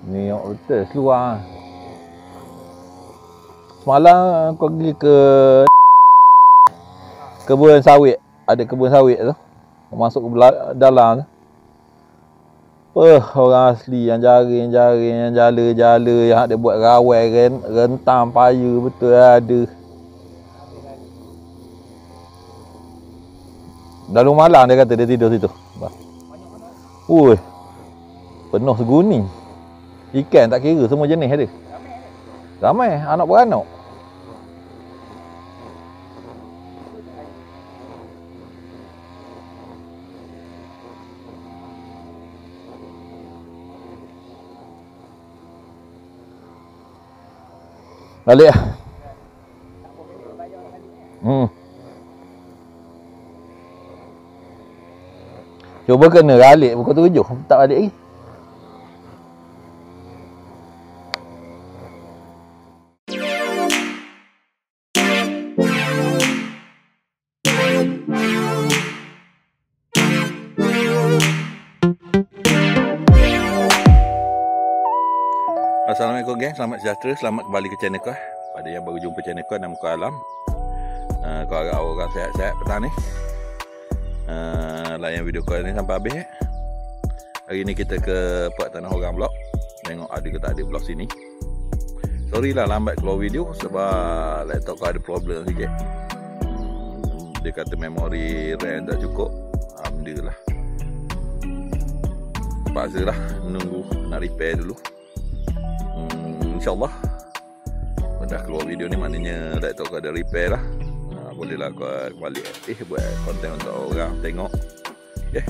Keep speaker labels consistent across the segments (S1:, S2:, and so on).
S1: Ni betul seluar. Semalam kau pergi ke kebun sawit. Ada kebun sawit tu. Masuk ke dalam tu. Orang asli yang jaring, yang jala-jala, yang ada buat rawai, rentam payah betul ada. Dalam malam dia kata dia tidur situ. Ui, penuh seguni. Ikan tak kira, semua jenis ada. Ramai, anak beranak. Balik lah. Cuba kena balik pukul 7. Tak balik lagi. Assalamualaikum geng, selamat sejahtera, selamat kembali ke channel kau. Pada yang baru jumpa channel kau, nama kau Alam. Kau agak orang sehat-sehat petang ni. Layan video kau ni sampai habis. Hari ni kita ke Puak Tanah Orang blok. Tengok ada ke tak ada blok sini. Sorry lah lambat keluar video sebab laptop kau ada problem sikit. Dia kata memori RAM tak cukup. Alhamdulillah. Terpaksa lah menunggu nak repair dulu. InsyaAllah dah keluar video ni maknanya laptop kau ada repair lah. Bolehlah kau kembali aktif buat konten untuk orang tengok. Okay.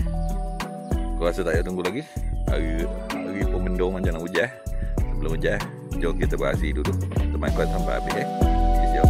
S1: Kau rasa tak payah tunggu lagi. Hari pun mendung macam nak hujan. Sebelum hujan, jom kita beraksi dulu. Teman kau sampai habis. Siap.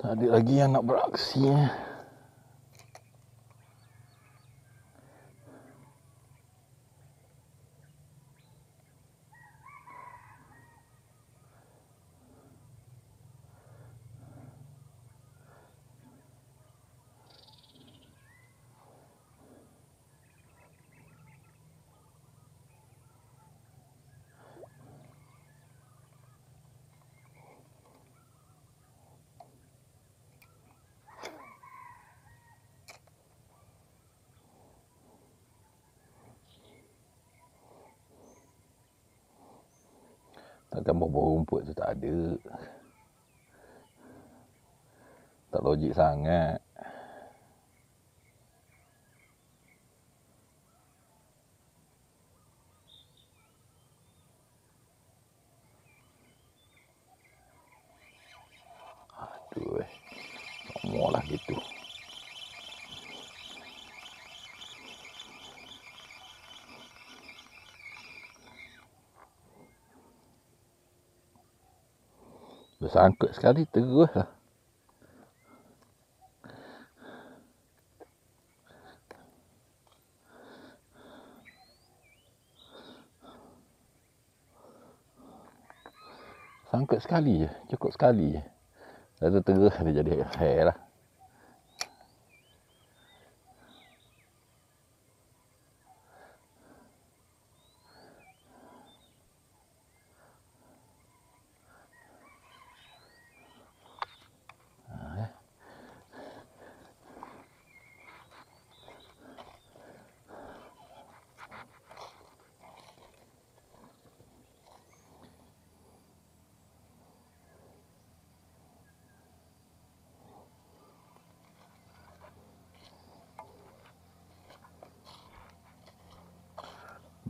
S1: Tak ada lagi yang nak beraksi. Takkan bawah rumput tu tak ada. Tak logik sangat. Aduh, semua lah gitu. Bersangkut sekali terus lah. Sangkut sekali je, cukup sekali je. Dah terus dia jadi hair lah.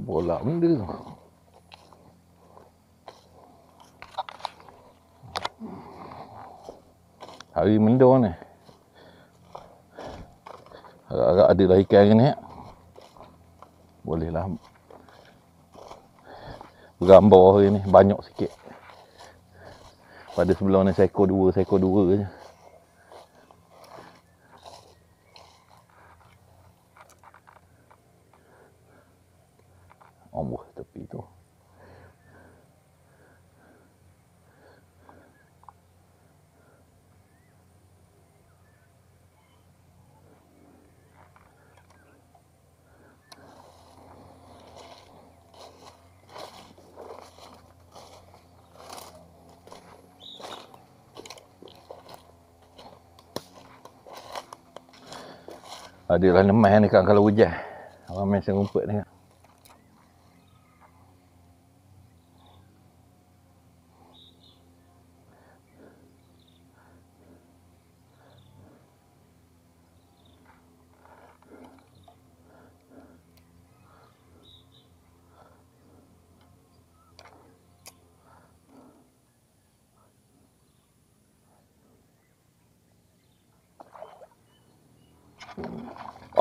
S1: Bola benda tu. Hari mendor ni. Agak-agak ada lah ikan hari ni. Bolehlah bergambar hari ni. Banyak sikit. Pada sebelum ni seekor dua je. Amboi tepi tu. Adalah lemah ni kan kalau hujan. Ramai serumput ni kan.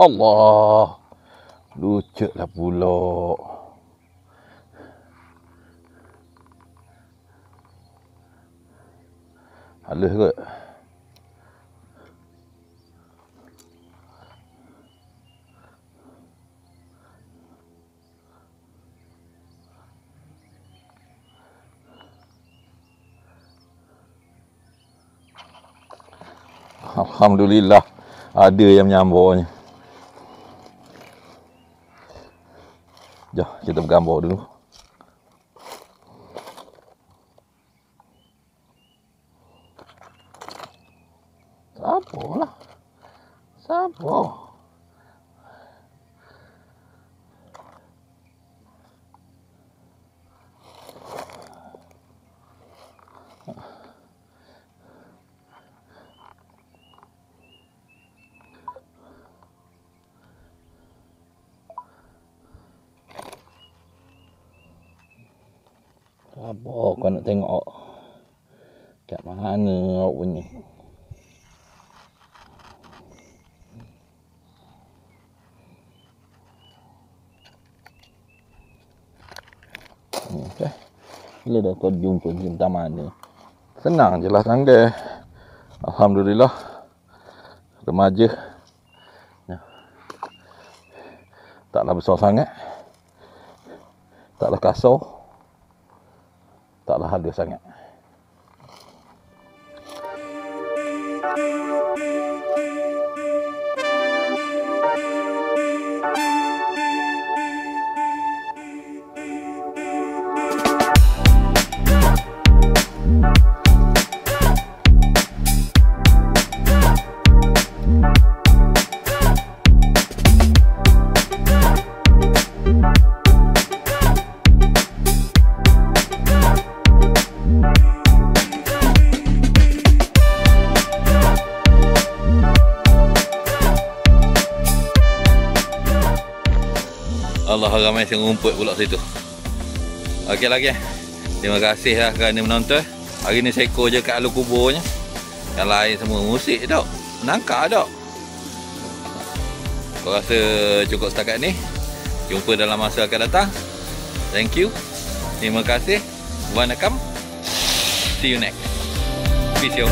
S1: Allah, lucutlah pula. Halus kot. Alhamdulillah ada yang menyambarnya. Jom kita bergambar dulu. Sabarlah. Sabar. Sabar kau nak tengok kat mana awak punya. Okay. Bila dah kau jumpa cinta mana? Senang je lah tangga. Alhamdulillah. Remaja. Taklah besar sangat. Taklah kasar. Taklah halus sangat. Allah, ramai serumput pula situ. Okey lagi. Terima kasih lah kerana menonton. Hari ni seekor je kat alur kuburnya. Yang lain semua musik tak. Menangkap tak. Kau rasa cukup setakat ni. Jumpa dalam masa akan datang. Thank you. Terima kasih. Wanakam. See you next. Peace out.